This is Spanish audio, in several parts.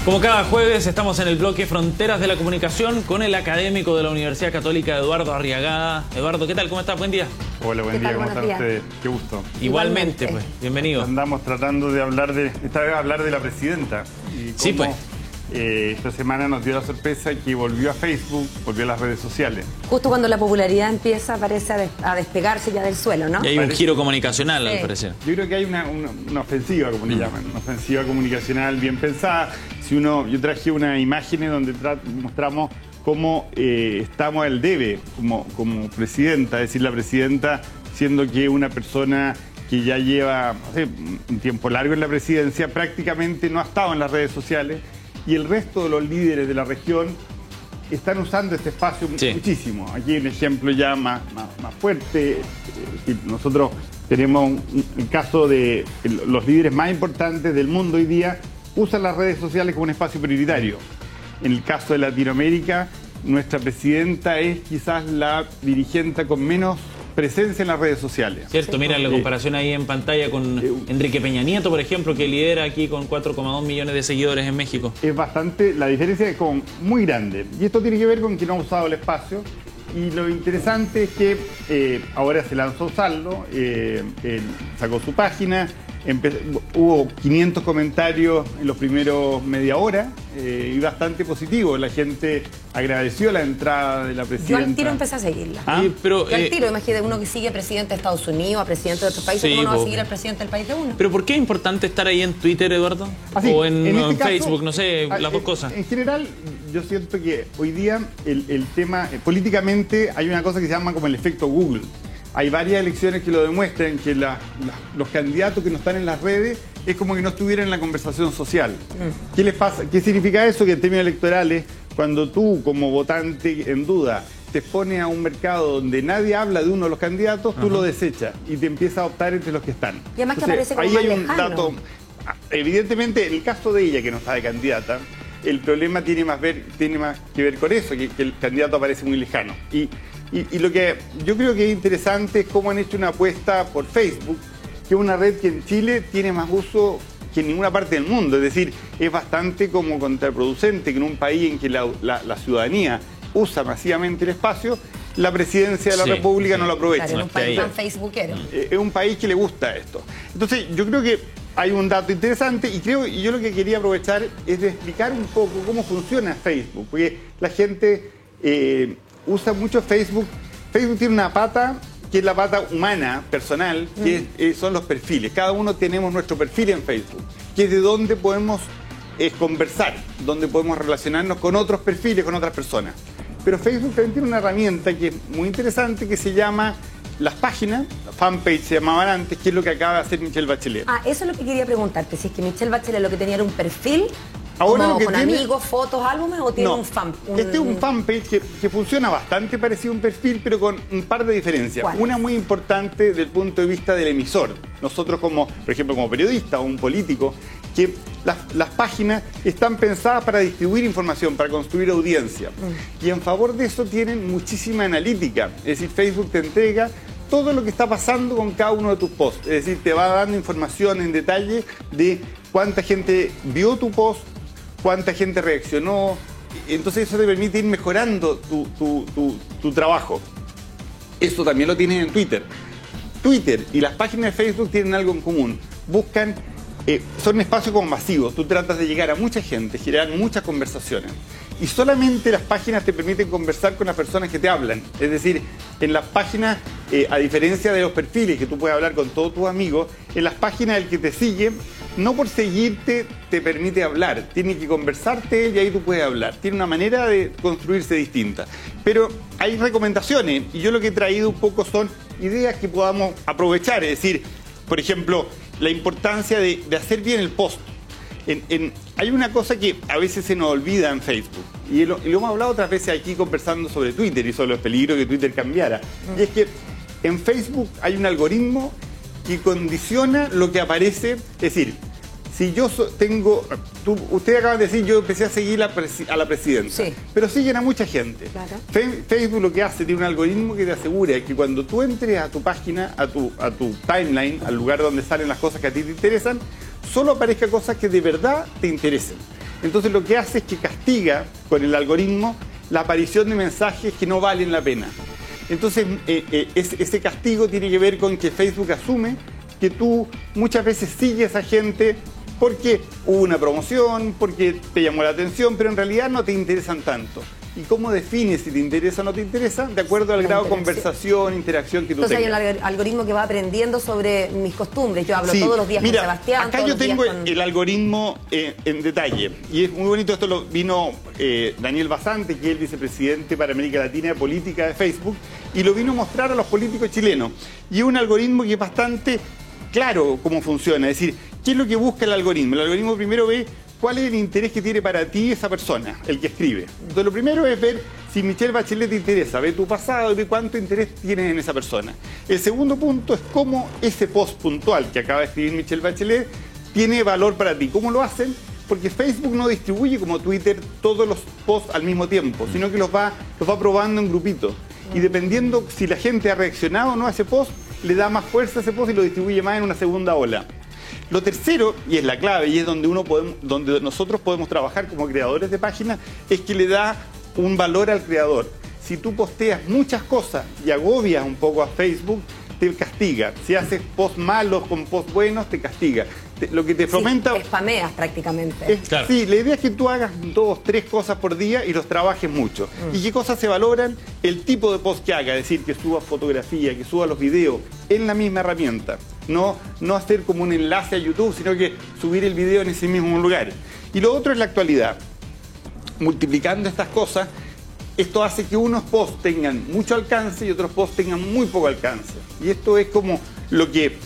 Como cada jueves estamos en el bloque Fronteras de la Comunicación con el académico de la Universidad Católica, Eduardo Arriagada. Eduardo, ¿qué tal? ¿Cómo estás? Buen día. Hola, buen día. ¿Cómo están ustedes? Qué gusto. Igualmente, pues. Bienvenido. Andamos tratando de hablar esta vez hablar de la presidenta. Y cómo, sí, pues. Esta semana nos dio la sorpresa que volvió a Facebook, volvió a las redes sociales. Justo cuando la popularidad empieza, parece a despegarse ya del suelo, ¿no? Y hay un giro comunicacional, al parecer. Yo creo que hay una ofensiva, como le llaman, una ofensiva comunicacional bien pensada. Yo traje unas imágenes donde mostramos cómo estamos al debe como presidenta, es decir, la presidenta siendo que una persona que ya lleva un tiempo largo en la presidencia, prácticamente no ha estado en las redes sociales, y el resto de los líderes de la región están usando este espacio muchísimo. Aquí hay un ejemplo ya más fuerte. Nosotros tenemos el caso de los líderes más importantes del mundo hoy día usan las redes sociales como un espacio prioritario. En el caso de Latinoamérica, nuestra presidenta es quizás la dirigente con menos presencia en las redes sociales. Cierto, mira la comparación ahí en pantalla con Enrique Peña Nieto, por ejemplo, que lidera aquí con 4,2 millones de seguidores en México. La diferencia es muy grande. Y esto tiene que ver con que no ha usado el espacio. Y lo interesante es que ahora se lanzó a usarlo, sacó su página, hubo 500 comentarios en los primeros media hora y bastante positivo. La gente agradeció la entrada de la presidenta. Yo al tiro empecé a seguirla. Pero, yo al tiro, imagínate, uno que sigue presidente de Estados Unidos, a presidente de otros países, ¿cómo no va a seguir al presidente del país de uno? Pero ¿por qué es importante estar ahí en Twitter, Eduardo? O en Facebook, no sé, las dos cosas. En general, yo siento que hoy día el tema, políticamente hay una cosa que se llama como el efecto Google. Hay varias elecciones que lo demuestran, que los candidatos que no están en las redes es como que no estuvieran en la conversación social. ¿Qué les pasa? ¿Qué significa eso? Que en términos electorales, cuando tú, como votante en duda, te expones a un mercado donde nadie habla de uno de los candidatos, tú lo desechas y te empiezas a optar entre los que están. Y además que aparece como ahí más hay un lejano. dato. Evidentemente, en el caso de ella, que no está de candidata, el problema tiene más que ver con eso, que el candidato aparece muy lejano. Y lo que yo creo que es interesante es cómo han hecho una apuesta por Facebook, que es una red que en Chile tiene más uso que en ninguna parte del mundo. Es decir, es bastante como contraproducente que en un país en que la ciudadanía usa masivamente el espacio, la presidencia de la República no lo aprovecha. Claro, en un país tan facebookero. Es un país que le gusta esto. Entonces, yo creo que hay un dato interesante y yo lo que quería aprovechar es de explicar un poco cómo funciona Facebook, porque la gente usa mucho Facebook. Facebook tiene una pata que es la pata humana, personal, que son los perfiles. Cada uno tenemos nuestro perfil en Facebook, que es de donde podemos conversar, donde podemos relacionarnos con otros perfiles, con otras personas. Pero Facebook también tiene una herramienta que es muy interesante que se llama las páginas, fanpage se llamaban antes, que es lo que acaba de hacer Michelle Bachelet. Eso es lo que quería preguntarte, si es que Michelle Bachelet lo que tenía era un perfil, ahora como lo que con tiene, amigos, fotos, álbumes, o tiene un fan. Este es un fanpage que funciona bastante parecido a un perfil, pero con un par de diferencias. ¿Cuál? Una muy importante desde el punto de vista del emisor. Nosotros por ejemplo, como periodista o un político, que las páginas están pensadas para distribuir información, para construir audiencia. Y en favor de eso tienen muchísima analítica. Es decir, Facebook te entrega todo lo que está pasando con cada uno de tus posts. Es decir, te va dando información en detalle de cuánta gente vio tu post, cuánta gente reaccionó. Entonces eso te permite ir mejorando tu trabajo. Eso también lo tienes en Twitter. Twitter y las páginas de Facebook tienen algo en común. Son espacios como masivos. Tú tratas de llegar a mucha gente, generar muchas conversaciones. Y solamente las páginas te permiten conversar con las personas que te hablan. Es decir, en las páginas, a diferencia de los perfiles que tú puedes hablar con todos tus amigos, en las páginas el que te sigue, no por seguirte te permite hablar. Tiene que conversarte y ahí tú puedes hablar. Tiene una manera de construirse distinta. Pero hay recomendaciones y yo lo que he traído un poco son ideas que podamos aprovechar. Es decir, por ejemplo, la importancia de hacer bien el post. Hay una cosa que a veces se nos olvida en Facebook, y lo hemos hablado otras veces aquí conversando sobre Twitter y sobre los peligros que Twitter cambiara. Y es que en Facebook hay un algoritmo que condiciona lo que aparece. Es decir, si yo ustedes acaban de decir, yo empecé a seguir a la presidenta, pero siguen a mucha gente. Claro. Facebook lo que hace, tiene un algoritmo que te asegura que cuando tú entres a tu página, a tu timeline, al lugar donde salen las cosas que a ti te interesan, solo aparezca cosas que de verdad te interesen. Entonces lo que hace es que castiga con el algoritmo la aparición de mensajes que no valen la pena. Entonces ese castigo tiene que ver con que Facebook asume que tú muchas veces sigues a gente porque hubo una promoción, porque te llamó la atención, pero en realidad no te interesan tanto. ¿Y cómo defines si te interesa o no te interesa? De acuerdo al grado de conversación, interacción que tú tengas. Entonces hay un algoritmo que va aprendiendo sobre mis costumbres. Yo hablo todos los días con Sebastián. Acá yo tengo el algoritmo en detalle. Y es muy bonito, esto lo vino Daniel Basante, que es el vicepresidente para América Latina de Política de Facebook, y lo vino a mostrar a los políticos chilenos. Y es un algoritmo que es bastante claro cómo funciona. Es decir, ¿qué es lo que busca el algoritmo? El algoritmo primero ve cuál es el interés que tiene para ti esa persona, el que escribe. Entonces lo primero es ver si Michelle Bachelet te interesa, ve tu pasado y ve cuánto interés tienes en esa persona. El segundo punto es cómo ese post puntual que acaba de escribir Michelle Bachelet tiene valor para ti. ¿Cómo lo hacen? Porque Facebook no distribuye como Twitter todos los posts al mismo tiempo, sino que los va probando en grupitos. Y dependiendo si la gente ha reaccionado o no a ese post, le da más fuerza a ese post y lo distribuye más en una segunda ola. Lo tercero, y es la clave, y es donde nosotros podemos trabajar como creadores de páginas, es que le da un valor al creador. Si tú posteas muchas cosas y agobias un poco a Facebook, te castiga. Si haces posts malos con posts buenos, te castiga. Lo que te fomenta... Sí, spameas prácticamente. Claro. Sí, la idea es que tú hagas 2, 3 cosas por día y los trabajes mucho. ¿Y qué cosas se valoran? El tipo de post que haga, es decir, que suba fotografía, que suba los videos en la misma herramienta. No hacer como un enlace a YouTube, sino que subir el video en ese mismo lugar. Y lo otro es la actualidad. Multiplicando estas cosas, esto hace que unos posts tengan mucho alcance y otros posts tengan muy poco alcance. Y esto es como lo que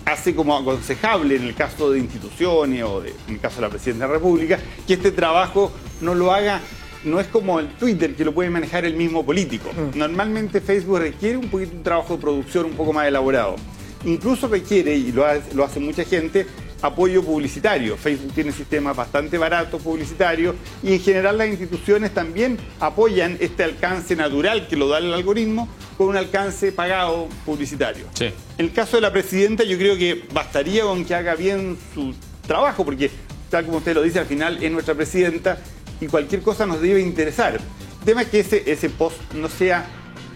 hace como aconsejable en el caso de instituciones o en el caso de la Presidencia de la República, que este trabajo no lo haga, no es como el Twitter que lo puede manejar el mismo político. Normalmente Facebook requiere un poquito de trabajo de producción un poco más elaborado. Incluso requiere, y lo hace mucha gente, apoyo publicitario. Facebook tiene sistemas bastante baratos publicitarios y en general las instituciones también apoyan este alcance natural que lo da el algoritmo con un alcance pagado publicitario. Sí. En el caso de la presidenta yo creo que bastaría con que haga bien su trabajo porque tal como usted lo dice al final es nuestra presidenta y cualquier cosa nos debe interesar. El tema es que ese post no sea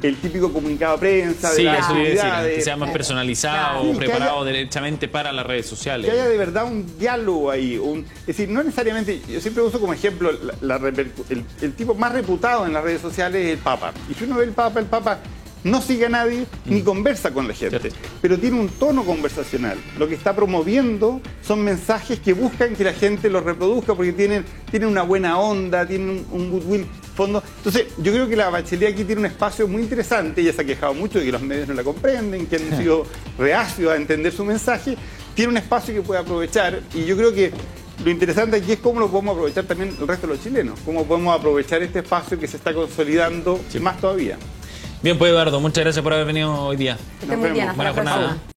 el típico comunicado de prensa, sí, de las eso quiere decir, actividades, que sea más personalizado, sí, preparado derechamente para las redes sociales. Que haya de verdad un diálogo ahí. Es decir, no necesariamente, yo siempre uso como ejemplo el tipo más reputado en las redes sociales es el Papa. Y si uno ve el Papa no sigue a nadie ni conversa con la gente, ¿cierto? Pero tiene un tono conversacional. Lo que está promoviendo son mensajes que buscan que la gente los reproduzca porque tienen una buena onda, tienen un goodwill fondo. Entonces, yo creo que la Bachelet aquí tiene un espacio muy interesante. Ella se ha quejado mucho de que los medios no la comprenden, que han sido reacios a entender su mensaje. Tiene un espacio que puede aprovechar y yo creo que lo interesante aquí es cómo lo podemos aprovechar también el resto de los chilenos, cómo podemos aprovechar este espacio que se está consolidando más todavía. Bien, pues Eduardo, muchas gracias por haber venido hoy día. Que esté muy bien, hasta Buena la jornada. próxima.